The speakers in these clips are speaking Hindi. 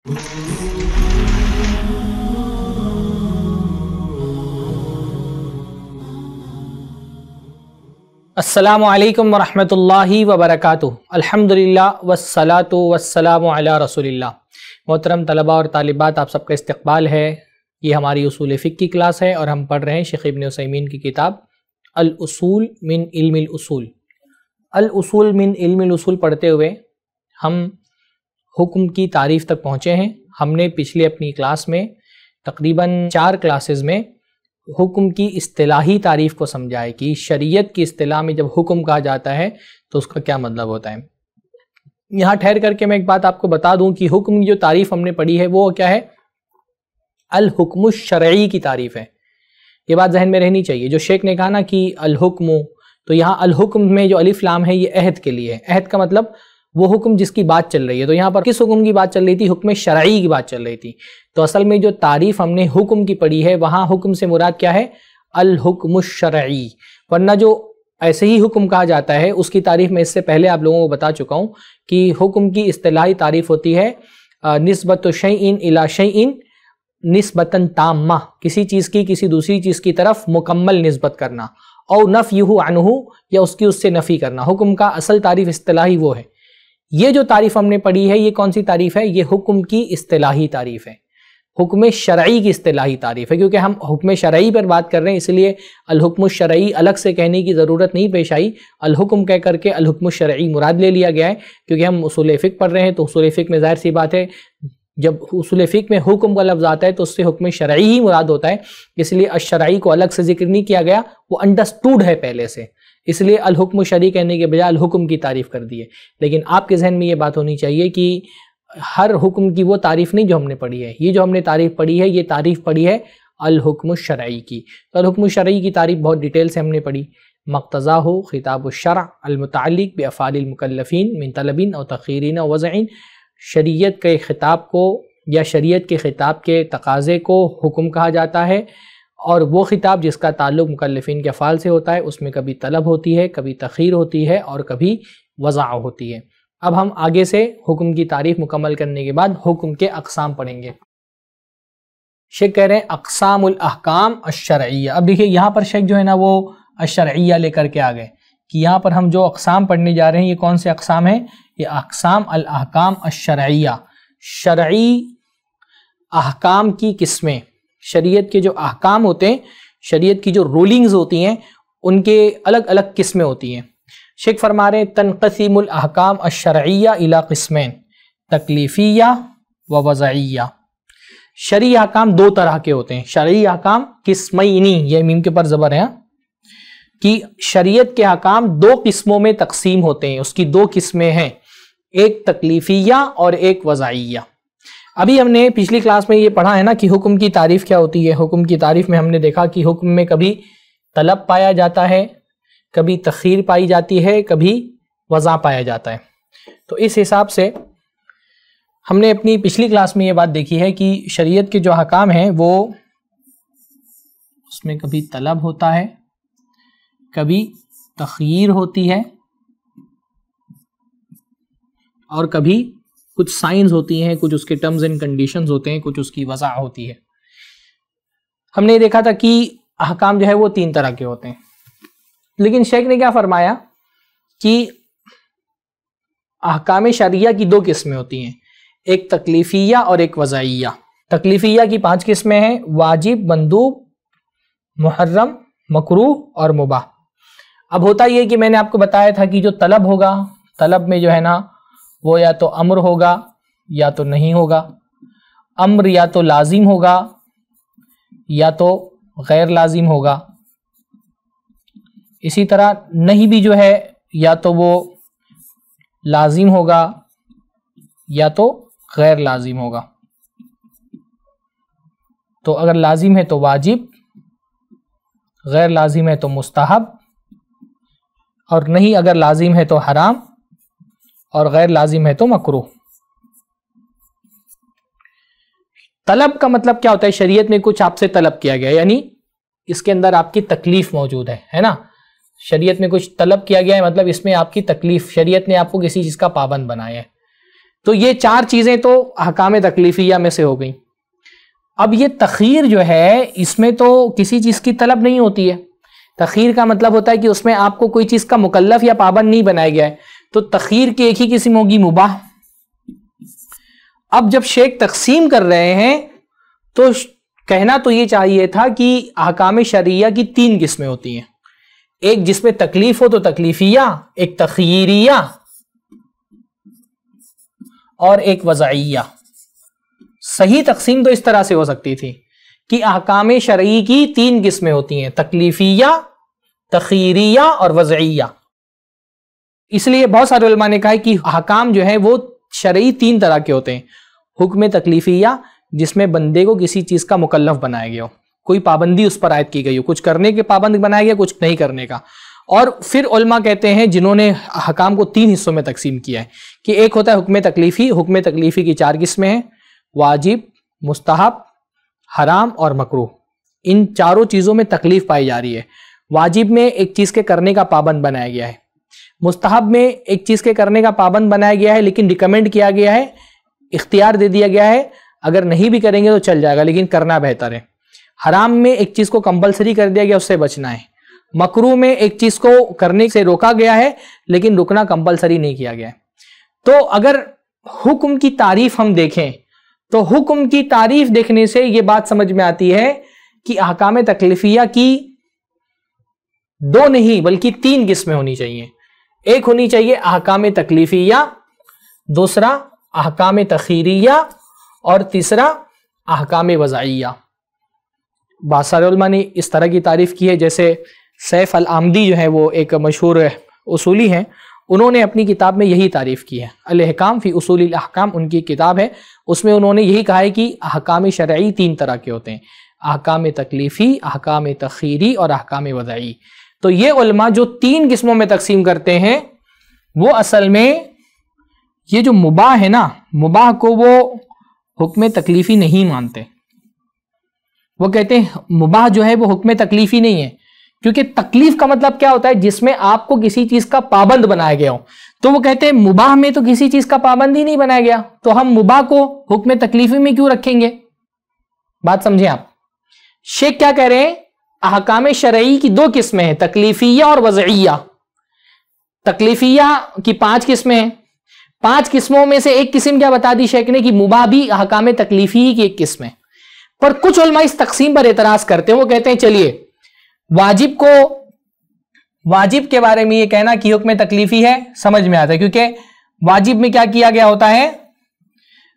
अस्सलामु अलैकुम वरहमतुल्लाहि वबरकातुहू। अल्हम्दुलिल्लाह वस्सलातु वस्सलामु अला रसूलिल्लाह। मोहतरम तलबा और तालिबात, आप सबका इस्तकबाल है। ये हमारी उसूल फ़िक़्ह की क्लास है और हम पढ़ रहे हैं शेख इब्न उसैमीन की किताब अल उसूल मिन इल्मिल उसूल। अल उसूल मिन इल्मिल उसूल पढ़ते हुए हम हुक्म की तारीफ़ तक पहुँचे हैं। हमने पिछले अपनी क्लास में तकरीबन 4 क्लासेस में हुक्म की इस्तिलाही तारीफ़ को समझा है कि शरीयत की इस्तिलाह में जब हुक्म कहा जाता है तो उसका क्या मतलब होता है। यहाँ ठहर करके मैं एक बात आपको बता दूं कि हुक्म की जो तारीफ़ हमने पढ़ी है वो क्या है, अल हुक्म शरई की तारीफ़ है। ये बात जहन में रहनी चाहिए। जो शेख ने कहा ना कि अल हुक्म, तो यहाँ अल हुक्म में जो अलिफ लाम है ये अहद के लिए है। अहद का मतलब वो हुक्म जिसकी बात चल रही है। तो यहाँ पर किस हुक्म की बात चल रही थी? हुक्म शरई की बात चल रही थी। तो असल में जो तारीफ़ हमने हुक्म की पढ़ी है वहाँ हुक्म से मुराद क्या है? अल हुक्म शरई। वरना जो ऐसे ही हुक्म कहा जाता है उसकी तारीफ़ मैं इससे पहले आप लोगों को बता चुका हूँ कि हुक्म की इस्तिलाही तारीफ़ होती है निस्बत शैइन इला शैइन निस्बतन ताम्मा, किसी चीज़ की किसी दूसरी चीज़ की तरफ मुकम्मल निस्बत करना, और नफ़युहु अन्हु, या उसकी उससे नफ़ी करना। हुक्म का असल तारीफ़ इस्तिलाही वो है। ये जो तारीफ़ हमने पढ़ी है ये कौन सी तारीफ़ है? ये हुक्म की इस्तिलाही तारीफ़ है, हुक्म शरई की इस्तिलाही तारीफ़ है। क्योंकि हम हुक्म शरई पर बात कर रहे हैं इसलिए अल हुक्म शरई अलग से कहने की ज़रूरत नहीं पेश आई। अल हुक्म कह करके अल हुक्म शरई मुराद ले लिया गया है। क्योंकि हम उसूल फ़िक़्ह पढ़ रहे हैं तो उसूल फ़िक़्ह में ज़ाहिर सी बात है जब उसूल फ़िक़्ह में हुक्म का लफ्ज़ आता है तो उससे हुक्म शरई ही मुराद होता है। इसलिए अश-शरई को अलग से जिक्र नहीं किया गया, वो अंडरस्टूड है पहले से, इसलिए अल हुक्म शरई कहने के बजाय अल हुक्म की तारीफ़ कर दी है। लेकिन आपके जहन में ये बात होनी चाहिए कि हर हुक्म की वो तारीफ़ नहीं जो हमने पढ़ी है। ये जो हमने तारीफ़ पढ़ी है ये तारीफ़ पढ़ी है अल हुक्म शरई की। तो अल हुक्म शरई की तारीफ़ बहुत डिटेल से हमने पढ़ी। मक़्तज़ा हो खिताब शरअ अल मुतअल्लिक़ बि अफ़आलिल मुकल्लफ़ीन मिन तलबिन और तख़ीरिन और वज़इन, शरीयत के ख़िताब को या शरीयत के ख़िताब के तकाज़े को हुक्म कहा जाता है। और वो ख़िताब जिसका ताल्लुक़ मुकल्लफ़ीन के अफ़ाल से होता है उसमें कभी तलब होती है, कभी तख़ीर होती है और कभी वज़ा होती है। अब हम आगे से हुक्म की तारीफ़ मुकम्मल करने के बाद हुक्म के अक़साम पढ़ेंगे। शेख कह रहे हैं अक़सामुल अहकाम अश-शरइय्या। अब देखिए यहाँ पर शेख जो है ना वो अश-शरइय्या लेकर के आ गए कि यहाँ पर हम जो अक़साम पढ़ने जा रहे हैं ये कौन से अक़साम हैं? ये अक़साम अल अहकाम अश-शरइय्या, शरई अहकाम की किस्में। शरीयत के जो अहकाम होते हैं, शरीयत की जो रूलिंग्स होती हैं, उनके अलग अलग किस्में होती हैं। शेख फरमा रहे हैं तनक़सीमुल अहकाम अश-शरइय्या इला क़िस्मैन, तकलीफ़िय्या व वज़इय्या। शरई अहकाम 2 तरह के होते हैं। शरई अहकाम किस्मैनी, ये मीम के पर ज़बर है कि शरीयत के अहकाम 2 किस्मों में तकसीम होते हैं। उसकी 2 किस्में हैं, एक तकलीफ़िय्या और एक वज़इय्या। अभी हमने पिछली क्लास में ये पढ़ा है ना कि हुक्म की तारीफ़ क्या होती है। हुक्म की तारीफ़ में हमने देखा कि हुक्म में कभी तलब पाया जाता है, कभी तख़ीर पाई जाती है, कभी वज़ा पाया जाता है। तो इस हिसाब से हमने अपनी पिछली क्लास में ये बात देखी है कि शरीयत के जो अहकाम हैं वो उसमें कभी तलब होता है, कभी तख़यीर होती है और कभी कुछ साइंस होती हैं, कुछ उसके टर्म्स एंड कंडीशंस होते हैं, कुछ उसकी वज़ा होती है। हमने देखा था कि अहकाम जो है वो 3 तरह के होते हैं। लेकिन शेख ने क्या फरमाया कि अहकाम शरिया की 2 किस्में होती हैं, एक तकलीफ़िय्या और एक वज़इय्या। तकलीफ़िय्या की 5 किस्में हैं, वाजिब, मंदूब, मुहर्रम, मकरूह और मुबाह। अब होता ये कि मैंने आपको बताया था कि जो तलब होगा, तलब में जो है ना वो या तो अम्र होगा या तो नहीं होगा। अम्र या तो लाजिम होगा या तो गैर लाजिम होगा। इसी तरह नहीं भी जो है या तो वो लाजिम होगा या तो गैर लाजिम होगा। तो अगर लाजिम है तो वाजिब, गैर लाजिम है तो मुस्तहब, और नहीं अगर लाजिम है तो हराम, और गैर लाजिम है तो मकरूह। तलब का मतलब क्या होता है? शरीयत में कुछ आपसे तलब किया गया, यानी इसके अंदर आपकी तकलीफ मौजूद है ना। शरीयत में कुछ तलब किया गया है मतलब इसमें आपकी तकलीफ, शरीयत ने आपको किसी चीज़ का पाबंद बनाया है। तो ये चार चीजें तो अहकाम तकलीफिया में से हो गई। अब ये तखीर जो है इसमें तो किसी चीज की तलब नहीं होती है। तखीर का मतलब होता है कि उसमें आपको कोई चीज का मुकल्लफ या पाबंद नहीं बनाया गया है। तो तखीर की एक ही किस्म होगी, मुबाह। अब जब शेख तकसीम कर रहे हैं तो कहना तो ये चाहिए था कि अहकाम शरिया की तीन किस्में होती हैं। एक जिसमें तकलीफ हो तो तकलीफिया, एक तखीरिया और एक वज़इया। सही तकसीम तो इस तरह से हो सकती थी कि अहकाम शरई की तीन किस्में होती हैं, तकलीफिया, तखीरिया और वज़इया। इसलिए बहुत सारे उलमा ने कहा कि अहकाम जो है वो शरई तीन तरह के होते हैं। हुक्म तकलीफिया जिसमें बंदे को किसी चीज का मुकल्लफ बनाया गया हो, कोई पाबंदी उस पर आयद की गई हो, कुछ करने के पाबंद बनाया गया, कुछ नहीं करने का। और फिर उलमा कहते हैं जिन्होंने अहकाम को तीन हिस्सों में तकसीम किया है कि एक होता है हुक्म तकलीफी। हुक्म तकलीफी की चार किस्में हैं, वाजिब, मुस्तहब, हराम और मकरूह। इन चारों चीज़ों में तकलीफ पाई जा रही है। वाजिब में एक चीज़ के करने का पाबंद बनाया गया है, मुस्तहब में एक चीज़ के करने का पाबंद बनाया गया है लेकिन रिकमेंड किया गया है, इख्तियार दे दिया गया है अगर नहीं भी करेंगे तो चल जाएगा लेकिन करना बेहतर है। हराम में एक चीज़ को कंपलसरी कर दिया गया, उससे बचना है। मकरूह में एक चीज़ को करने से रोका गया है लेकिन रुकना कंपलसरी नहीं किया गया है। तो अगर हुक्म की तारीफ हम देखें तो हुक्म की तारीफ देखने से यह बात समझ में आती है कि अहकाम तकलीफिया की दो नहीं बल्कि तीन किस्में होनी चाहिए। एक होनी चाहिए अहकाम तकलीफिया, दूसरा अहकाम तखीरिया और तीसरा अहकाम वज़इया। बहुत सारे उलमा ने इस तरह की तारीफ की है, जैसे सैफ अल आमदी जो है वो एक मशहूर उसूली हैं, उन्होंने अपनी किताब में यही तारीफ की है। अल अहकाम फ़ी उसूल अल अहकाम उनकी किताब है, उसमें उन्होंने यही कहा है कि अहकाम शरई तीन तरह के होते हैं, अहकाम तकलीफ़ी, अहकाम तखीरी और अहकाम वज़ई। तो ये उलमा जो तीन किस्मों में तकसीम करते हैं वो असल में ये जो मुबाह है ना, मुबाह को वो हुक्म तकलीफ़ी नहीं मानते। वो कहते हैं मुबाह जो है वो हुक्म तकलीफ़ी नहीं है, क्योंकि तकलीफ का मतलब क्या होता है, जिसमें आपको किसी चीज का पाबंद बनाया गया हो। तो वो कहते हैं मुबाह में तो किसी चीज का पाबंद ही नहीं बनाया गया, तो हम मुबाह को हुक्म तकलीफी में क्यों रखेंगे। बात समझे आप। शेख क्या कह रहे हैं, अहकाम शरई की दो किस्में हैं, तकलीफिया और वज़इया। तकलीफिया की पांच किस्में हैं, पांच किस्मों में से एक किस्म क्या बता दी शेख ने कि मुबाह भी अहकाम तकलीफी की एक किस्म है। पर कुछ उलमा इस तकसीम पर एतराज करते हैं। वो कहते हैं चलिए वाजिब के बारे में ये कहना कि हुक्म तकलीफी है समझ में आता है, क्योंकि वाजिब में क्या किया गया होता है,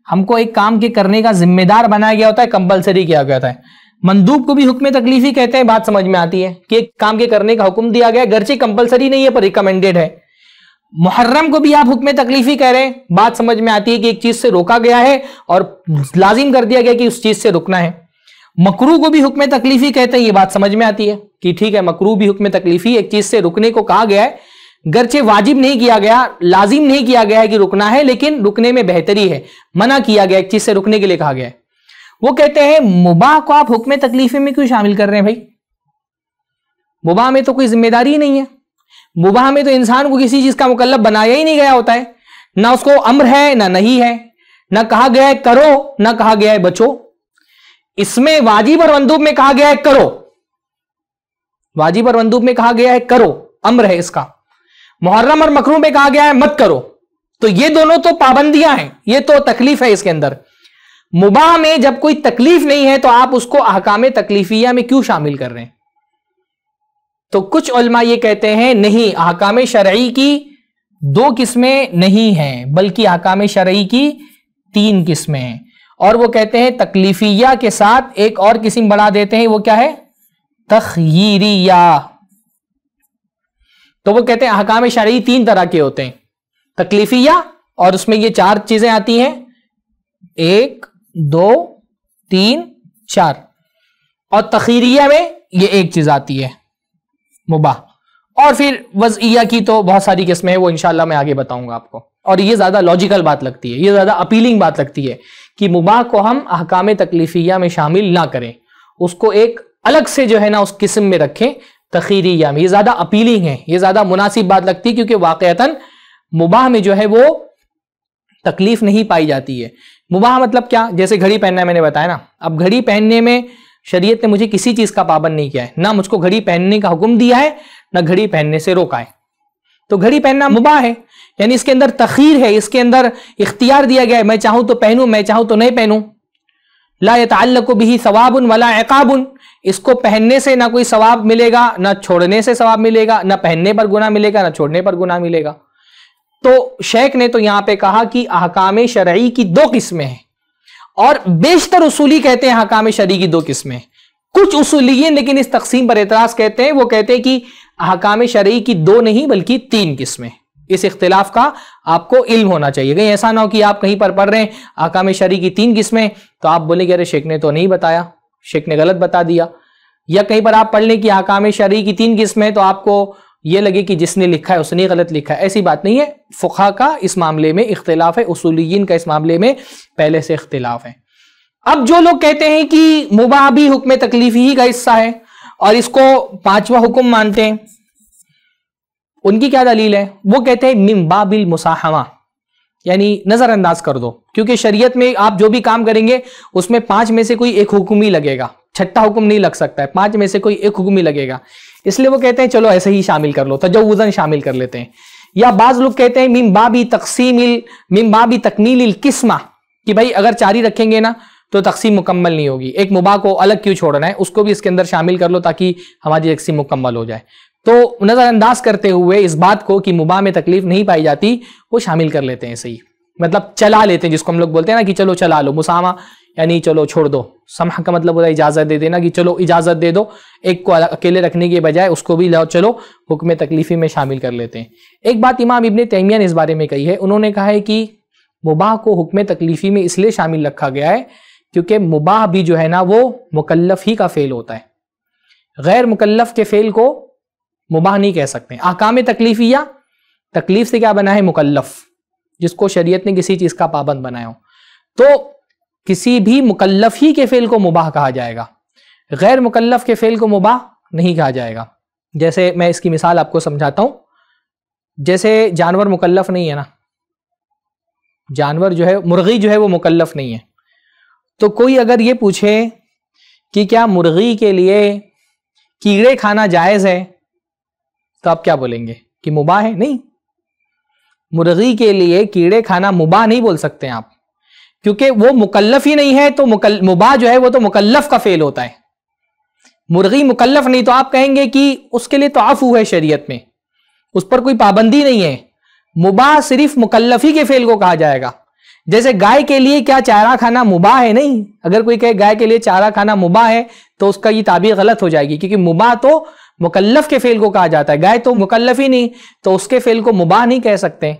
हमको एक काम के करने का जिम्मेदार बनाया गया होता है, कंपलसरी किया गया होता है। मंदूब को भी हुक्म तकलीफी कहते हैं, बात समझ में आती है कि एक काम के करने का हुक्म दिया गया, गर्चे कंपलसरी नहीं है पर रिकमेंडेड है। मुहर्रम को भी आप हुक्म तकलीफी कह रहे हैं, बात समझ में आती है कि एक चीज से रोका गया है और लाजिम कर दिया गया कि उस चीज से रुकना है। मकरूह को भी हुक्म तकलीफी कहते हैं, ये बात समझ में आती है कि ठीक है मकरूह भी हुक्म तकलीफी, एक चीज से रुकने को कहा गया है, गर्चे वाजिब नहीं किया गया, लाजिम नहीं किया गया है कि रुकना है, लेकिन रुकने में बेहतरी है, मना किया गया, एक चीज से रुकने के लिए कहा गया है। वो कहते हैं मुबाह को आप हुक्म तकलीफी में क्यों शामिल कर रहे हैं भाई, मुबाह में तो कोई जिम्मेदारी ही नहीं है, मुबाह में तो इंसान को किसी चीज का मुकल्लफ बनाया ही नहीं गया होता है, ना उसको अम्र है ना नहीं है, ना कहा गया है करो ना कहा गया है बचो। इसमें वाजिब और मंदूब में कहा गया है करो, वाजिब और मंदूब में कहा गया है करो, अम्र है इसका। मुहर्रम और मकरूह में कहा गया है मत करो, तो ये दोनों तो पाबंदियां हैं, ये तो तकलीफ है इसके अंदर। मुबाह में जब कोई तकलीफ नहीं है तो आप उसको अहकाम तकलीफिया में क्यों शामिल कर रहे हैं। तो कुछ उलमा ये कहते हैं नहीं, अहकाम शरई की दो किस्में नहीं हैं बल्कि अहकाम शरई की तीन किस्में हैं, और वो कहते हैं तकलीफिया के साथ एक और किस्म बढ़ा देते हैं, वो क्या है, तखयीरिया। तो वो कहते हैं अहकाम शरई तीन तरह के होते हैं, तकलीफिया और उसमें ये चार चीजें आती हैं, 1 2 3 4, और तखयीरिया में ये एक चीज आती है मुबाह, और फिर वज़इया की तो बहुत सारी किस्में हैं, वो इंशाल्लाह मैं आगे बताऊंगा आपको। और ये ज्यादा लॉजिकल बात लगती है, ये ज्यादा अपीलिंग बात लगती है कि मुबाह को हम अहकाम तकलीफिया में शामिल ना करें, उसको एक अलग से जो है ना उस किस्म में रखें तखीरिया में, ये ज्यादा अपीलिंग है, ये ज्यादा मुनासिब बात लगती है, क्योंकि वाकईतन मुबाह में जो है वो तकलीफ नहीं पाई जाती है। मुबाह मतलब क्या, जैसे घड़ी पहनना मैंने बताया ना, अब घड़ी पहनने में शरीयत ने मुझे किसी चीज का पाबंद नहीं किया है, ना मुझको घड़ी पहनने का हुक्म दिया है, ना घड़ी पहनने से रोका है। तो घड़ी पहनना मुबाह है, यानी इसके अंदर तखीर है, इसके अंदर इख्तियार दिया गया है, मैं चाहूं तो पहनूं, मैं चाहूं तो नहीं पहनूं। ला यतअल्लक़ु बिही सवाबुन वला इक़ाबुन, इसको पहनने से ना कोई सवाब मिलेगा, ना छोड़ने से सवाब मिलेगा, ना पहनने पर गुनाह मिलेगा, ना छोड़ने पर गुनाह मिलेगा। तो शेख ने तो यहां पे कहा कि अहकाम शरई की दो किस्में हैं, और बेशतर उसूली कहते हैं अहकाम शरई की दो किस्में। कुछ उसूलियीन लेकिन इस तकसीम पर एतराज कहते हैं, वो कहते हैं कि अहकाम शरई की दो नहीं बल्कि तीन किस्में। इस इख्तिलाफ का आपको इल्म होना चाहिए, कहीं ऐसा ना हो कि आप कहीं पर पढ़ रहे हैं अहकाम शरई की तीन किस्में, तो आप बोलेंगे अरे शेख ने तो नहीं बताया, शेख ने गलत बता दिया। या कहीं पर आप पढ़ लें कि अहकाम शरई की तीन किस्में, तो आपको यह लगे कि जिसने लिखा है उसने गलत लिखा है। ऐसी बात नहीं है, फुक़हा का इस मामले में इख्तिलाफ है, उसूलियीन का इस मामले में पहले से इख्तिलाफ है। अब जो लोग कहते हैं कि मुबाह भी हुक्म तकलीफी ही का हिस्सा है और इसको पांचवा हुक्म मानते हैं, उनकी क्या दलील है? वो कहते हैं मिन बाबिल मुसाहमा, यानी नजरअंदाज कर दो, क्योंकि शरीयत में आप जो भी काम करेंगे उसमें पांच में से कोई एक हुक्म ही लगेगा, छठा हुक्म नहीं लग सकता है, पांच में से कोई एक हुक्म ही लगेगा। इसलिए वो कहते हैं चलो ऐसे ही शामिल कर लो, तजव्वुज़न शामिल कर लेते हैं। या बाज लोग कहते हैं मिन बाबी तकमीलिल किस्मा, कि भाई अगर चार ही रखेंगे ना तो तकसीम मुकम्मल नहीं होगी, एक मुबाह को अलग क्यों छोड़ना है, उसको भी इसके अंदर शामिल कर लो ताकि हमारी तकसीम मुकम्मल हो जाए। तो नजरअंदाज करते हुए इस बात को कि मुबाह में तकलीफ नहीं पाई जाती, वो शामिल कर लेते हैं, सही मतलब चला लेते हैं, जिसको हम लोग बोलते हैं ना कि चलो चला लो। मुसामा यानी चलो छोड़ दो, समह का मतलब होता है इजाजत दे देना, कि चलो इजाजत दे दो, एक को अकेले रखने के बजाय उसको भी चलो हुक्म तकलीफी में शामिल कर लेते हैं। एक बात इमाम इब्न तैमिया ने इस बारे में कही है, उन्होंने कहा है कि मुबाह को हुक्म तकलीफी में इसलिए शामिल रखा गया है क्योंकि मुबाह भी जो है ना वो मुकल्लफ ही का फेल होता है, गैर मुकल्लफ के फेल को मुबाह नहीं कह सकते। अहकाम तकलीफिया, तकलीफ से क्या बना है? मुकल्लफ, जिसको शरीयत ने किसी चीज का पाबंद बनाया हो, तो किसी भी मुकल्लफ ही के फेल को मुबाह कहा जाएगा, गैर मुकल्लफ के फेल को मुबाह नहीं कहा जाएगा। जैसे मैं इसकी मिसाल आपको समझाता हूं, जैसे जानवर मुकल्लफ नहीं है ना, जानवर जो है, मुर्गी जो है वो मुकल्लफ नहीं है, तो कोई अगर ये पूछे कि क्या मुर्गी के लिए कीड़े खाना जायज है, तो आप क्या बोलेंगे? कि मुबाह है? नहीं, मुर्गी के लिए कीड़े खाना मुबाह नहीं बोल सकते आप, क्योंकि वो मुकल्लफ ही नहीं है। तो मुबाह जो है वो तो मुकल्लफ का फेल होता है, मुर्गी मुकल्लफ नहीं, तो आप कहेंगे कि उसके लिए तो आफू है शरीयत में, उस पर कोई पाबंदी नहीं है, मुबाह सिर्फ मुकल्लफी के फेल को कहा जाएगा। जैसे गाय के लिए क्या चारा खाना मुबाह है? नहीं, अगर कोई कहे गाय के लिए चारा खाना मुबाह है तो उसका ये ताबीर गलत हो जाएगी, क्योंकि मुबाह तो मुकल्लफ के फेल को कहा जाता है, गाय तो मुकल्लफ ही नहीं, तो उसके फेल को मुबाह नहीं कह सकते।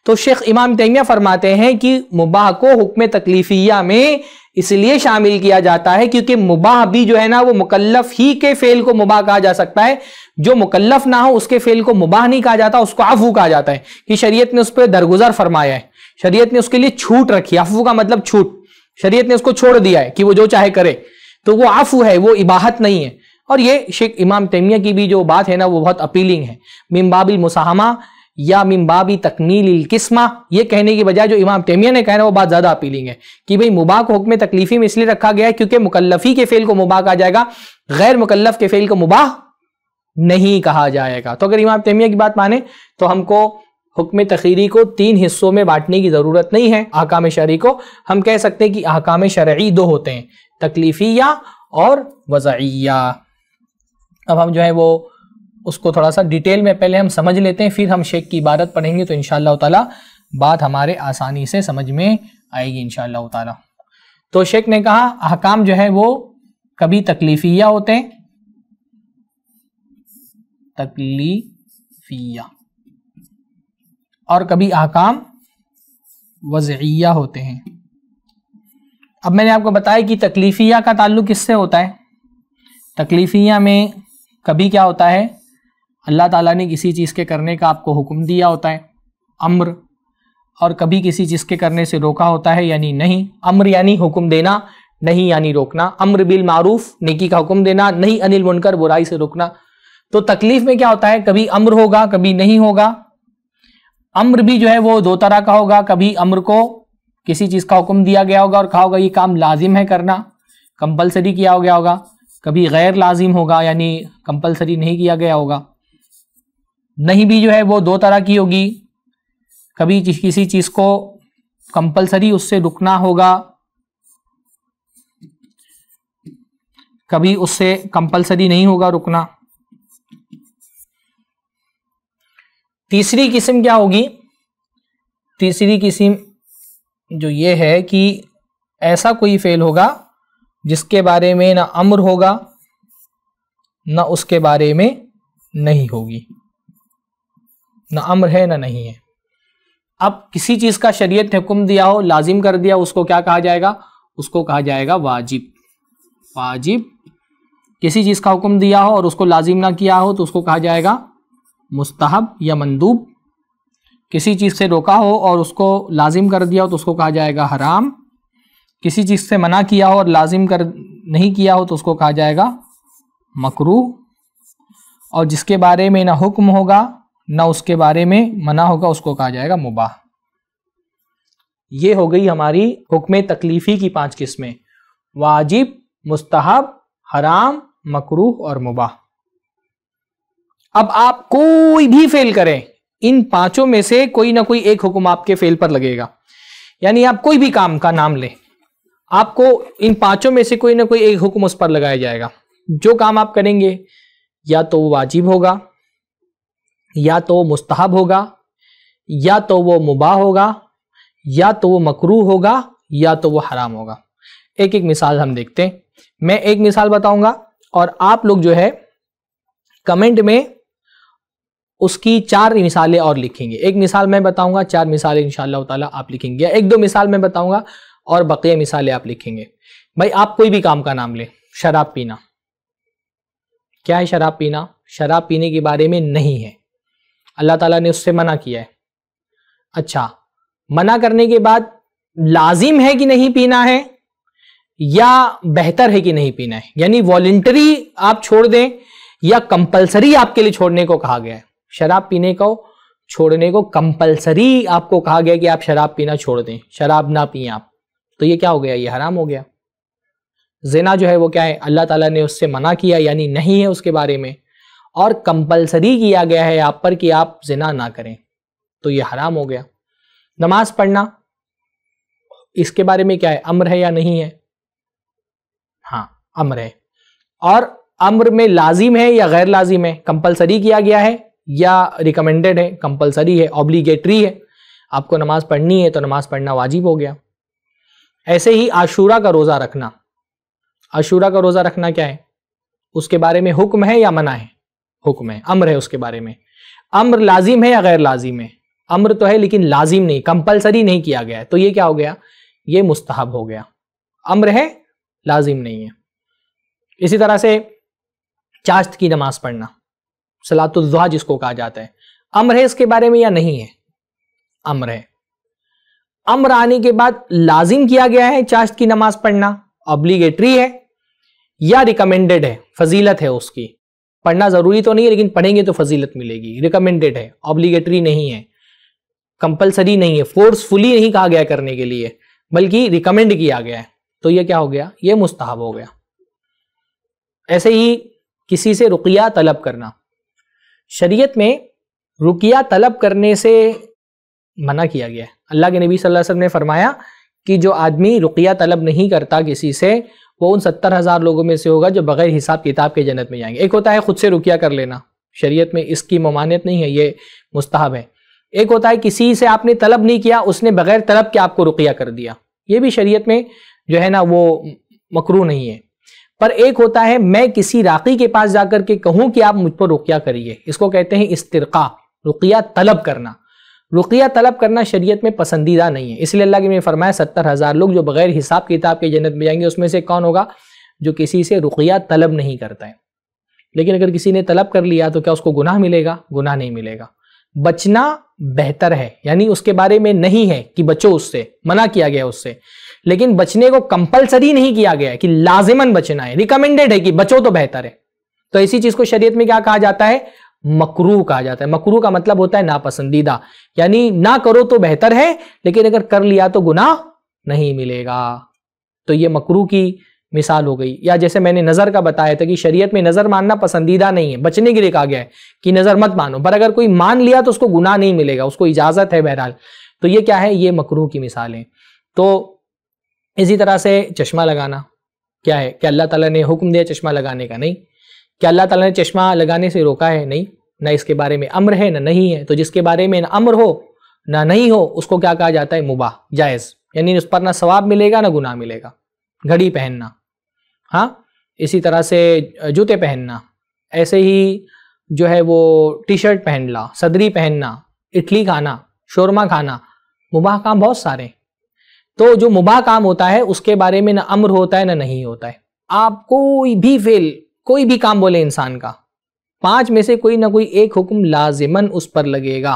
तो शेख इमाम तैमिया फरमाते हैं कि मुबाह को हुक्म तकलीफिया में इसलिए शामिल किया जाता है क्योंकि मुबाह भी जो है ना वो मुकल्लफ ही के फेल को मुबाह कहा जा सकता है, जो मुकल्लफ ना हो उसके फेल को मुबाह नहीं कहा जाता, उसको आफू कहा जाता है कि शरीयत ने उस पर दरगुजर फरमाया है, शरीयत ने उसके लिए छूट रखी है। आफू का मतलब छूट, शरीयत ने उसको छोड़ दिया है कि वो जो चाहे करे, तो वो आफू है, वो इबाहत नहीं है। और ये शेख इमाम तैमिया की भी जो बात है ना वो बहुत अपीलिंग है, मिन बाबिल मुसाहमा या मिन बाबी तकमीलिल किस्मा, ये कहने की बजाय जो इमाम तैमिया ने कहना वो बात ज्यादा अपीलिंग है कि भाई मुबाह को हुक्म तकलीफी में इसलिए रखा गया है क्योंकि मुकल्लफी के फेल को मुबाह कहा जाएगा, गैर मुकल्लफ के फेल को मुबाह नहीं कहा जाएगा। तो अगर इमाम तैमिया की बात माने तो हमको हुक्म तखीरी को तीन हिस्सों में बांटने की जरूरत नहीं है। अहकाम शरई को हम कह सकते हैं कि अहकाम शरई दो होते हैं, तकलीफिया और वज़इया। अब हम जो है वो उसको थोड़ा सा डिटेल में पहले हम समझ लेते हैं, फिर हम शेख की इबारत पढ़ेंगे तो इंशाअल्लाह ताला बात हमारे आसानी से समझ में आएगी इंशाअल्लाह ताला। तो शेख ने कहा अहकाम जो है वो कभी तकलीफिया होते हैं, तकलीफिया, और कभी अहकाम वज़इया होते हैं। अब मैंने आपको बताया कि तकलीफिया का ताल्लुक किससे होता है। तकलीफिया में कभी क्या होता है, अल्लाह ताला ने किसी चीज़ के करने का आपको हुक्म दिया होता है, अम्र, और कभी किसी चीज़ के करने से रोका होता है, यानी नहीं। अम्र यानी हुक्म देना, नहीं यानी रोकना। अम्र बिल मारूफ, नेकी का हुक्म देना, नहीं अनिल मुनकर, बुराई से रोकना। तो तकलीफ में क्या होता है, कभी अम्र होगा कभी नहीं होगा। अम्र भी जो है वो दो तरह का होगा। कभी अम्र को किसी चीज का हुक्म दिया गया होगा और कहा होगा ये काम लाजिम है करना, कंपलसरी किया हो गया होगा। कभी गैर लाजिम होगा, यानी कंपलसरी नहीं किया गया होगा। नहीं भी जो है वो दो तरह की होगी। कभी किसी चीज को कंपलसरी उससे रुकना होगा, कभी उससे कंपलसरी नहीं होगा रुकना। तीसरी किस्म क्या होगी? तीसरी किस्म जो ये है कि ऐसा कोई फेल होगा जिसके बारे में ना अम्र होगा ना उसके बारे में नहीं होगी, ना अम्र है ना नहीं है। अब किसी चीज का शरीयत ने हुक्म दिया हो, लाजिम कर दिया, उसको क्या कहा जाएगा? उसको कहा जाएगा वाजिब। वाजिब। किसी चीज का हुक्म दिया हो और उसको लाजिम ना किया हो तो उसको कहा जाएगा मुस्तहब या मंदूब। किसी चीज से रोका हो और उसको लाजिम कर दिया हो तो उसको कहा जाएगा हराम। किसी चीज से मना किया हो और लाजिम कर नहीं किया हो तो उसको कहा जाएगा मकरूह। और जिसके बारे में ना हुक्म होगा ना उसके बारे में मना होगा उसको कहा जाएगा मुबाह। ये हो गई हमारी हुक्म तकलीफी की 5 किस्में: वाजिब, मुस्तहब, हराम, मकरूह और मुबाह। अब आप कोई भी फेल करें, इन 5 में से कोई ना कोई एक हुक्म आपके फेल पर लगेगा। यानी आप कोई भी काम का नाम लें, आपको इन 5 में से कोई ना कोई एक हुक्म उस पर लगाया जाएगा। जो काम आप करेंगे या तो वो वाजिब होगा, या तो वो मुस्तहब होगा, या तो वो मुबाह होगा, या तो वो मकरूह होगा, या तो वो हराम होगा। एक एक मिसाल हम देखते हैं। मैं एक मिसाल बताऊंगा और आप लोग जो है कमेंट में उसकी 4 मिसालें और लिखेंगे। एक मिसाल मैं बताऊंगा, 4 मिसालें इंशाअल्लाह ताला आप लिखेंगे, या 1-2 मिसाल मैं बताऊंगा और बकिया मिसालें आप लिखेंगे। भाई आप कोई भी काम का नाम लें। शराब पीना, क्या है शराब पीना? शराब पीने के बारे में नहीं है, अल्लाह ताला ने उससे मना किया है। अच्छा, मना करने के बाद लाजिम है कि नहीं पीना है या बेहतर है कि नहीं पीना है? यानी वॉलंटरी आप छोड़ दें या कंपलसरी आपके लिए छोड़ने को कहा गया है? शराब पीने को छोड़ने को कंपलसरी आपको कहा गया कि आप शराब पीना छोड़ दें, शराब ना पिए आप। तो ये क्या हो गया? ये हराम हो गया। ज़िना जो है वो क्या है? अल्लाह ताला ने उससे मना किया, यानी नहीं है उसके बारे में, और कंपलसरी किया गया है आप पर कि आप ज़िना ना करें, तो ये हराम हो गया। नमाज पढ़ना, इसके बारे में क्या है? अम्र है या नहीं है? हाँ, अम्र है। और अम्र में लाजिम है या गैर लाजिम है? कंपलसरी किया गया है या रिकमेंडेड है? कंपलसरी है, ऑब्लिगेटरी है। आपको नमाज पढ़नी है तो नमाज पढ़ना वाजिब हो गया। ऐसे ही आशूरा का रोजा रखना, आशूरा का रोजा रखना क्या है? उसके बारे में हुक्म है या मना है? हुक्म है, अम्र है उसके बारे में। अम्र लाजिम है या गैर लाजिम है? अम्र तो है लेकिन लाजिम नहीं, कंपलसरी नहीं किया गया है, तो ये क्या हो गया? ये मुस्तहब हो गया। अम्र है, लाजिम नहीं है। इसी तरह से चाश्त की नमाज पढ़ना, सलातुल दुहा जिसको कहा जाता है, अम्र है इसके बारे में या नहीं है? अम्र है। अम्र आने के बाद लाजिम किया गया है चाश्त की नमाज पढ़ना, ऑब्लिगेटरी है या रिकमेंडेड है, फजीलत है उसकी? पढ़ना जरूरी तो नहीं है लेकिन पढ़ेंगे तो फजीलत मिलेगी। रिकमेंडेड है, ऑब्लिगेटरी नहीं है, कंपलसरी नहीं है, फोर्सफुली नहीं कहा गया करने के लिए, बल्कि रिकमेंड किया गया है, तो ये क्या हो गया? ये मुस्तहब हो गया। ऐसे ही किसी से रुकिया तलब करना, शरीयत में रुकिया तलब करने से मना किया गया है। अल्लाह के नबी सल्लल्लाहु अलैहि वसल्लम ने फरमाया कि जो आदमी रुकिया तलब नहीं करता किसी से, वो उन 70,000 लोगों में से होगा जो बगैर हिसाब किताब के जन्नत में जाएंगे। एक होता है खुद से रुकिया कर लेना, शरीयत में इसकी ममानियत नहीं है, ये मुस्तहब है। एक होता है किसी से आपने तलब नहीं किया, उसने बगैर तलब के आपको रुकिया कर दिया, ये भी शरीयत में जो है ना वो मकरूह नहीं है। पर एक होता है मैं किसी राकी के पास जाकर के कहूं कि आप मुझ पर रुकिया करिए, इसको कहते हैं इस्तिरका, रुकिया तलब करना। रुकिया तलब करना शरीयत में पसंदीदा नहीं है, इसलिए अल्लाह के ने फरमाया 70,000 लोग जो बगैर हिसाब किताब के जन्नत में जाएंगे। उसमें से कौन होगा? जो किसी से रुकिया तलब नहीं करता है। लेकिन अगर किसी ने तलब कर लिया तो क्या उसको गुनाह मिलेगा? गुनाह नहीं मिलेगा। बचना बेहतर है, यानी उसके बारे में नहीं है कि बचो उससे, मना किया गया उससे, लेकिन बचने को कंपलसरी नहीं किया गया है कि लाजिमन बचना है, रिकमेंडेड है कि बचो तो बेहतर है। तो ऐसी चीज को शरीयत में क्या कहा जाता है? मकरूह कहा जाता है। मकरूह का मतलब होता है नापसंदीदा, यानी ना करो तो बेहतर है, लेकिन अगर कर लिया तो गुनाह नहीं मिलेगा। तो ये मकरूह की मिसाल हो गई। या जैसे मैंने नजर का बताया था कि शरीयत में नजर मानना पसंदीदा नहीं है, बचने के लिए कहा गया है कि नजर मत मानो, पर अगर कोई मान लिया तो उसको गुनाह नहीं मिलेगा, उसको इजाजत है बहरहाल। तो ये क्या है, ये मकरूह की मिसाल है। तो इसी तरह से चश्मा लगाना क्या है, क्या अल्लाह ताला ने हुक्म दिया चश्मा लगाने का? नहीं। क्या अल्लाह ताला ने चश्मा लगाने से रोका है? नहीं। ना इसके बारे में अम्र है ना नहीं है। तो जिसके बारे में ना अम्र हो ना नहीं हो उसको क्या कहा जाता है? मुबाह, जायज़, यानी उस पर ना सवाब मिलेगा ना गुनाह मिलेगा। घड़ी पहनना, हाँ, इसी तरह से जूते पहनना, ऐसे ही जो है वो टी शर्ट पहनना, सदरी पहनना, इडली खाना, शोरमा खाना, मुबाह काम बहुत सारे। तो जो मुबाह काम होता है उसके बारे में ना अम्र होता है ना नहीं होता है। आप कोई भी फेल, कोई भी काम बोले इंसान का, 5 में से कोई ना कोई एक हुक्म लाजिमन उस पर लगेगा।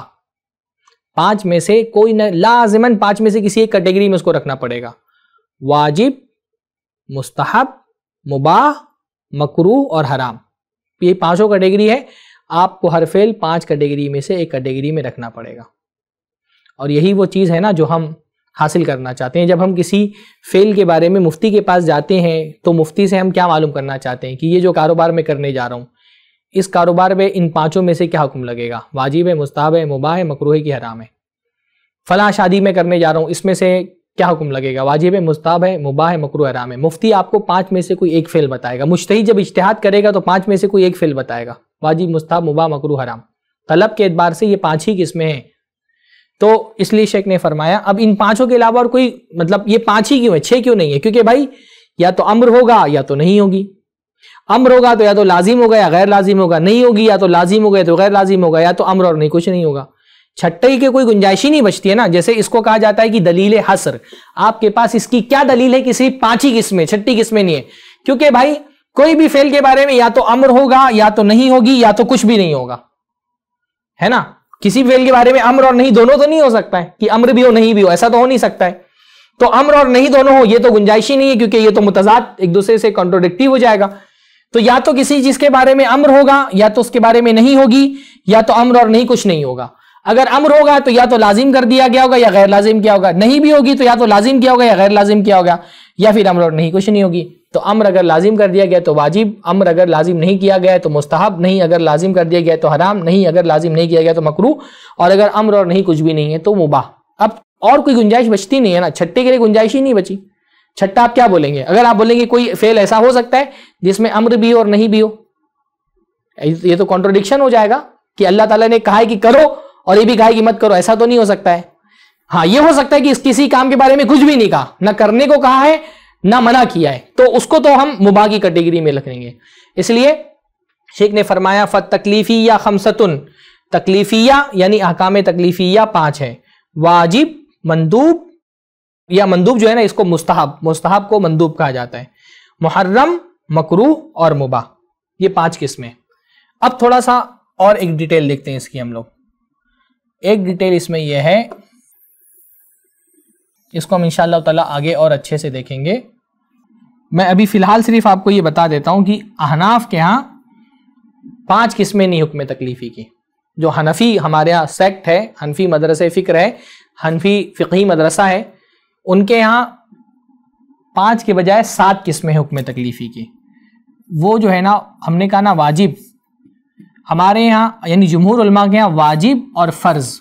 5 में से कोई ना लाजिमन 5 में से किसी एक कैटेगरी में उसको रखना पड़ेगा। वाजिब, मुस्तहब, मुबाह, मकरूह और हराम, ये 5 कैटेगरी है। आपको हर फेल 5 कैटेगरी में से एक कैटेगरी में रखना पड़ेगा। और यही वो चीज़ है ना जो हम हासिल करना चाहते हैं। जब हम किसी फेल के बारे में मुफ्ती के पास जाते हैं तो मुफ्ती से हम क्या मालूम करना चाहते हैं कि ये जो कारोबार मैं करने जा रहा हूँ, इस कारोबार में इन 5 में से क्या हुक्म लगेगा? वाजिब है, मुस्तहब है, मुबाह है, मकरूह है कि हराम है। फलां शादी में करने जा रहा हूँ, इसमें से क्या हुक्म लगेगा? वाजिब है, मुस्तहब है, मुबाह है, मकरूह हराम है। मुफ्ती आपको 5 में से कोई एक फेल बताएगा। मुज्तहिद जब इज्तिहाद करेगा तो 5 में से कोई एक फेल बताएगा, वाजिब, मुस्तहब, मुबाह, मकरूह, हराम। तलब के एतबार से ये 5 ही किस्में हैं। तो इसलिए शेख ने फरमाया अब इन 5 के अलावा और कोई, मतलब ये 5 ही क्यों है, 6 क्यों नहीं है? क्योंकि भाई या तो अम्र होगा या तो नहीं होगी। अम्र होगा तो या तो लाजिम होगा या गैर लाजिम होगा, नहीं होगी या तो लाजिम होगा या तो गैर लाजिम होगा, या तो अम्र और नहीं, कुछ नहीं होगा। छट्टे की कोई गुंजाइश ही नहीं बचती है ना। जैसे इसको कहा जाता है कि दलील हसर, आपके पास इसकी क्या दलील है कि सिर्फ 5 ही किस्में, 6ठी किस्में नहीं है? क्योंकि भाई कोई भी फेल के बारे में या तो अम्र होगा या तो नहीं होगी या तो कुछ भी नहीं होगा, है ना। किसी फेल के बारे में अम्र और नहीं दोनों तो नहीं हो सकता है कि अम्र भी हो नहीं भी हो, ऐसा तो हो नहीं सकता है। तो अम्र और नहीं दोनों हो ये तो गुंजाइश ही नहीं है, क्योंकि ये तो मुतजाद, एक दूसरे से कॉन्ट्रोडिक्टिव हो जाएगा। तो या तो किसी चीज के बारे में अम्र होगा या तो उसके बारे में नहीं होगी, या तो अम्र और नहीं कुछ नहीं होगा। अगर अम्र होगा तो या तो लाजिम कर दिया गया होगा या गैर लाजिम किया होगा, नहीं भी होगी तो या तो लाजिम किया होगा या गैर लाजिम किया होगा, या फिर अम्र और नहीं कुछ नहीं होगी। तो अम्र अगर लाजिम कर दिया गया तो वाजिब, अम्र अगर लाजिम नहीं किया गया तो मुस्तहब, नहीं अगर लाजिम कर दिया गया तो हराम, नहीं अगर लाजिम नहीं किया गया तो मकरूह, और अगर अम्र और नहीं कुछ भी नहीं है तो मुबाह। अब और कोई गुंजाइश बचती नहीं है ना, छट्टे के लिए गुंजाइश ही नहीं बची। छट्टा आप क्या बोलेंगे? अगर आप बोलेंगे कोई फेल ऐसा हो सकता है जिसमें अम्र भी हो और नहीं भी हो, ये तो कॉन्ट्रोडिक्शन हो जाएगा कि अल्लाह ताला ने कहा है कि करो और ये भी कहा है कि मत करो, ऐसा तो नहीं हो सकता है। हाँ, ये हो सकता है कि किसी काम के बारे में कुछ भी नहीं कहा, ना करने को कहा है ना मना किया है, तो उसको तो हम मुबाह की कैटेगरी में रखेंगे। इसलिए शेख ने फरमाया फत तकलीफिया खमसतुन, तकलीफिया यानी अहकाम तकलीफिया 5 है। वाजिब, मंदूब, या मंदूब जो है ना इसको मुस्तहब, मुस्तहब को मंदूब कहा जाता है, मुहर्रम, मकरूह और मुबाह, ये 5 किस्में। अब थोड़ा सा और एक डिटेल देखते हैं इसकी हम लोग। एक डिटेल इसमें यह है, इसको हम इंशाअल्लाह ताला आगे और अच्छे से देखेंगे। मैं अभी फिलहाल सिर्फ आपको ये बता देता हूं कि अहनाफ के यहाँ 5 किस्में नहीं हुक्म तकलीफी की। जो हनफी हमारे यहाँ सेक्ट है, हनफी मदरसे फ़िक्र है, हनफी फ़िक़ही मदरसा है, उनके यहाँ 5 के बजाय 7 किस्में हुक्म तकलीफी की। वो जो है ना, हमने कहा ना वाजिब, हमारे यहाँ यानी जमहूर उलमा के यहाँ वाजिब और फ़र्ज़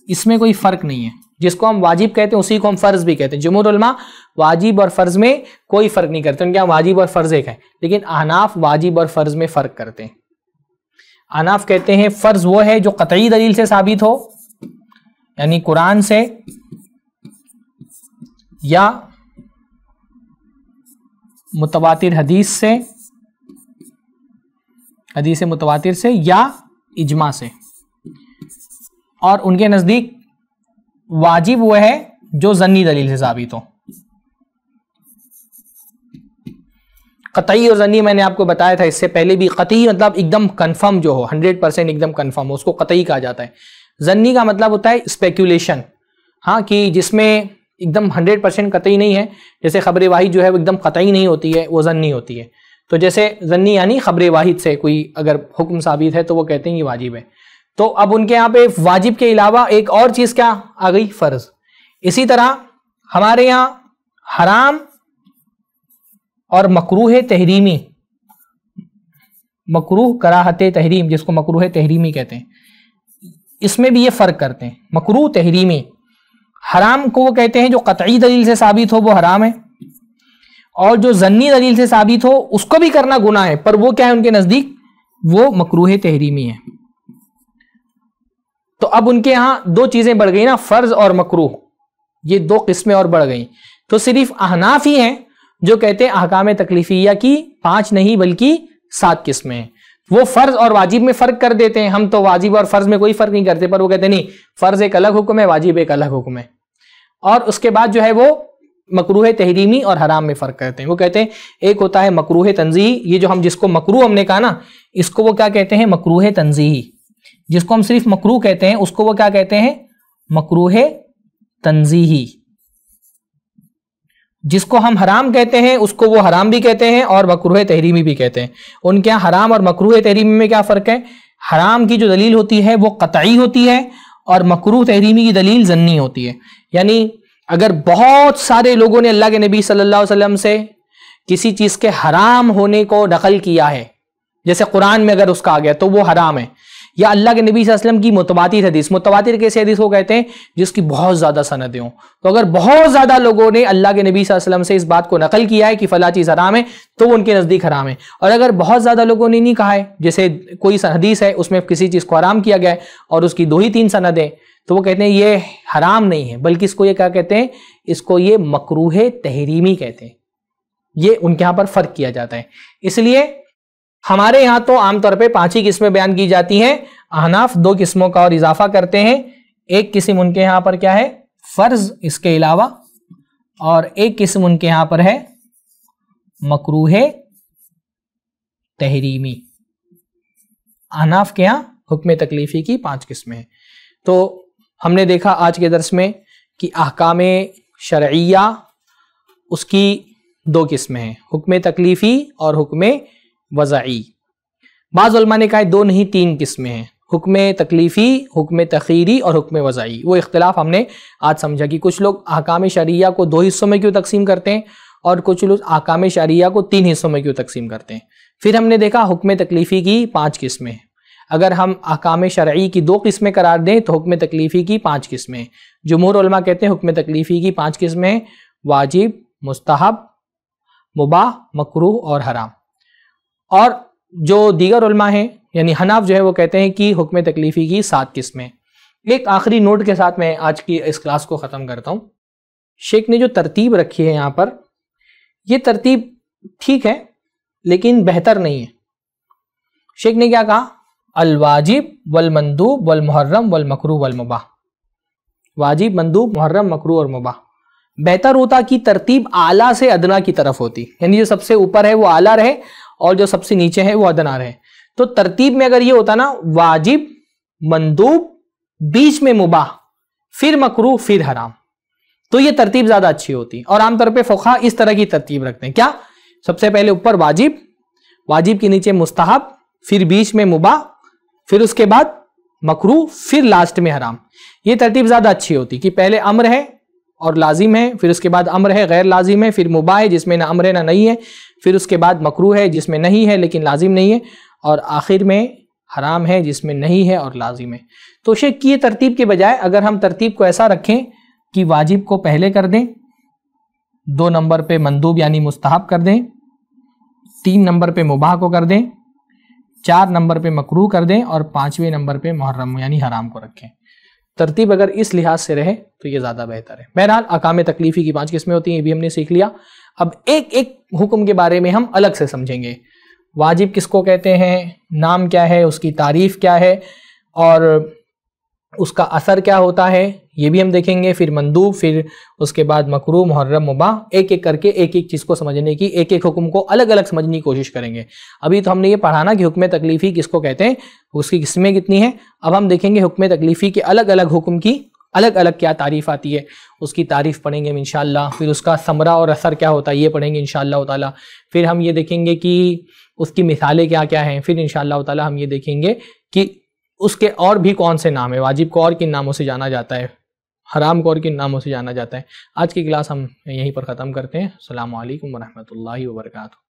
इसमें कोई फ़र्क नहीं है। जिसको हम वाजिब कहते हैं उसी को हम फ़र्ज़ भी कहते हैं। जमहूर उलमा वाजिब और फ़र्ज़ में कोई फ़र्क नहीं करते, उनके यहाँ वाजिब और फ़र्ज़ एक है। लेकिन अहनाफ वाजिब और फ़र्ज़ में फ़र्क करते हैं। अहनाफ कहते हैं फ़र्ज़ वो है जो क़तई दलील से साबित हो, यानी कुरान से या मुतवातिर हदीस से, हदीस मुतवातिर से या इजमा से। और उनके नज़दीक वाजिब वो है जो ज़न्नी दलील से साबित हो। क़तई और ज़न्नी मैंने आपको बताया था इससे पहले भी। क़तई मतलब एकदम कन्फर्म जो हो, 100% एकदम कन्फर्म हो, उसको क़तई कहा जाता है। ज़न्नी का मतलब होता है स्पेक्यूलेशन, हाँ, कि जिसमें एकदम 100% क़तई नहीं है। जैसे ख़बर वाही जो है वो एकदम क़तई नहीं होती है, वो ज़न्नी होती है। तो जैसे ज़न्नी यानी खबर वाहिद से कोई अगर हुक्म साबित है तो वो कहते हैं ये वाजिब है। तो अब उनके यहाँ पे वाजिब के अलावा एक और चीज़ क्या आ गई, फ़र्ज। इसी तरह हमारे यहाँ हराम और मकरूह तहरीमी, मकरूह कराहत तहरीम जिसको मकरूह तहरीमी कहते हैं, इसमें भी ये फ़र्क करते हैं। मकरूह तहरीमी, हराम को वो कहते हैं जो कतई दलील से साबित हो वो हराम है, और जो ज़न्नी दलील से साबित हो उसको भी करना गुनाह है, पर वो क्या है उनके नज़दीक, वो मकरूह तहरीमी है। तो अब उनके यहाँ दो चीज़ें बढ़ गई ना, फ़र्ज और मकरूह, ये दो किस्में और बढ़ गई। तो सिर्फ अहनाफ ही हैं जो कहते हैं अहकाम तकलीफिया की 5 नहीं बल्कि 7 किस्में हैं। वो फ़र्ज और वाजिब में फ़र्क कर देते हैं, हम तो वाजिब और फ़र्ज में कोई फ़र्क नहीं करते, पर वो कहते हैं नहीं, फ़र्ज एक अलग हुक्म है, वाजिब एक अलग हुक्म है। और उसके बाद जो है वो मकरूह तहरीमी और हराम में फ़र्क करते हैं। वो कहते हैं एक होता है मकरूह तंज़ीही, ये जो हम जिसको मकरूह हमने कहा ना, इसको वो क्या कहते हैं, मकरूह तंज़ीही। जिसको हम सिर्फ मकरूह कहते हैं उसको वो क्या कहते हैं, मकरूह तंज़ीही। जिसको हम हराम कहते हैं उसको वो हराम भी कहते हैं और मकरूह तहरीमी भी कहते हैं। उनके यहाँ हराम और मकरूह तहरीमी में क्या फ़र्क है, हराम की जो दलील होती है वो कतई होती है और मकरूह तहरीमी की दलील ज़न्नी होती है। यानी अगर बहुत सारे लोगों ने अल्लाह के नबी सल्लल्लाहु अलैहि वसल्लम से किसी चीज़ के हराम होने को नकल किया है, जैसे कुरान में अगर उसका आ गया तो वो हराम है, या अल्लाह के नबी सल्लल्लाहु अलैहि वसल्लम की मुतवातिर हदीस, मुतवातिर कैसे हदीस को कहते हैं जिसकी बहुत ज़्यादा सनदें हों। तो अगर बहुत ज़्यादा लोगों ने अल्लाह के नबी सल्लल्लाहु अलैहि वसल्लम से इस बात को नकल किया है कि फ़ला चीज़ हराम है, तो वो उनके नज़दीक हराम है। और अगर बहुत ज़्यादा लोगों ने नहीं कहा है, जैसे कोई हदीस है उसमें किसी चीज़ को हराम किया गया है और उसकी 2 ही 3 सनदें, तो वो कहते हैं ये हराम नहीं है, बल्कि इसको ये क्या कहते हैं, इसको ये मकरूह तहरीमी कहते हैं। ये उनके यहाँ पर फ़र्क किया जाता है। इसलिए हमारे यहाँ तो आमतौर पे 5 ही किस्में बयान की जाती हैं, अहनाफ 2 किस्मों का और इजाफा करते हैं। एक किस्म उनके यहाँ पर क्या है, फ़र्ज इसके अलावा, और एक किस्म उनके यहाँ पर है मकरूह तहरीमी। अहनाफ के यहाँ हुक्म तकलीफ़ी की 5 किस्में हैं। तो हमने देखा आज के दर्स में कि अहकाम शरइया उसकी 2 किस्में हैं, हुक्म तकलीफ़ी और हुक्म वज़ई। बाज़ उलमा ने कहा 2 नहीं 3 किस्में हैं, हुक्म तकलीफ़ी, हुक्म तख़ीरी और हुक्म वज़ई। वो इख्तिलाफ़ हमने आज समझा कि कुछ लोग अहकाम शरिया को 2 हिस्सों में क्यों तकसीम करते हैं और कुछ लोग अहकाम शरिया को 3 हिस्सों में क्यों तकसीम करते हैं। फिर हमने देखा हुक्म तकलीफ़ी की 5 किस्में हैं। अगर हम अहकाम शरई की 2 किस्में करार दें तो हुक्म तकलीफ़ी की 5 किस्में। जुमहूर उलमा कहते हैं हुक्म तकलीफ़ी की 5 किस्में, वाजिब, मुस्तहब, मुबाह, मकरूह और हराम। और जो दीगर उलमा हैं यानी हनाफ जो है वो कहते हैं कि हुक्म तकलीफ़ी की 7 किस्में। एक आखिरी नोट के साथ मैं आज की इस क्लास को ख़त्म करता हूँ। शेख ने जो तरतीब रखी है यहाँ पर, ये तरतीब ठीक है लेकिन बेहतर नहीं है। शेख ने क्या कहा, अल वाजिब वल मंदूब वल मुहर्रम वल मकरूह वल मुबाह। वाजिब, मंदूब, मुहर्रम, मकरूह और मुबाह। बेहतर होता कि तरतीब आला से अदना की तरफ होती, यानी जो सबसे ऊपर है वो आला रहे और जो सबसे नीचे है वो अदना रहे। तो तरतीब में अगर ये होता ना, वाजिब, मंदूब, बीच में मुबाह, फिर मकरूह, फिर हराम, तो ये तरतीब ज्यादा अच्छी होती। और आमतौर पे फुक़हा इस तरह की तरतीब रखते हैं, क्या, सबसे पहले ऊपर वाजिब, वाजिब के नीचे मुस्तहब, फिर बीच में मुबाह, फिर उसके बाद मकरूह, फिर लास्ट में हराम। ये तरतीब ज्यादा अच्छी होती कि पहले अम्र है और लाजिम है, फिर उसके बाद अम्र है गैर लाजिम है, फिर मुबाह है जिसमें ना अम्र है ना नहीं है, फिर उसके बाद मकरूह है जिसमें नहीं है लेकिन लाजिम नहीं है, और आखिर में हराम है जिसमें नहीं है और लाजिम है। तो शेख की ये तरतीब के बजाय अगर हम तरतीब को ऐसा रखें कि वाजिब को पहले कर दें, 2 नंबर पे मंदूब यानी मुस्तहब कर दें, 3 नंबर पे मुबाह को कर दें, 4 नंबर पे मकरूह कर दें और 5वें नंबर पे मुहर्रम यानी हराम को रखें। तरतीब अगर इस लिहाज से रहे तो ये ज़्यादा बेहतर है। बहरहाल अहकाम तकलीफ़ी की 5 किस्में होती हैं, ये भी हमने सीख लिया। अब एक एक हुक्म के बारे में हम अलग से समझेंगे। वाजिब किसको कहते हैं, नाम क्या है, उसकी तारीफ़ क्या है और उसका असर क्या होता है, ये भी हम देखेंगे। फिर मंदूब, फिर उसके बाद मकरूह, मुहर्रम, मुबाह, एक एक करके एक एक चीज़ को समझने की, एक एक हुक्म को अलग अलग समझने की कोशिश करेंगे। अभी तो हमने ये पढ़ाना कि हुक्म तकलीफ़ी किसको कहते हैं, उसकी किस्में कितनी हैं। अब हम देखेंगे हुक्म तकलीफ़ी के अलग अलग हुक्म की अलग अलग क्या तारीफ़ आती है, उसकी तारीफ़ पढ़ेंगे हम इंशाअल्लाह। फिर उसका समरा और असर क्या होता है ये पढ़ेंगे इंशाअल्लाह ताला। फिर हम ये देखेंगे कि उसकी मिसालें क्या क्या हैं। फिर इंशाअल्लाह ताला हम ये देखेंगे कि उसके और भी कौन से नाम है, वाजिब को और किन नामों से जाना जाता है, हराम को और किन नामों से जाना जाता है। आज की क्लास हम यहीं पर ख़त्म करते हैं। अस्सलामु अलैकुम व रहमतुल्लाहि व बरकातुहू।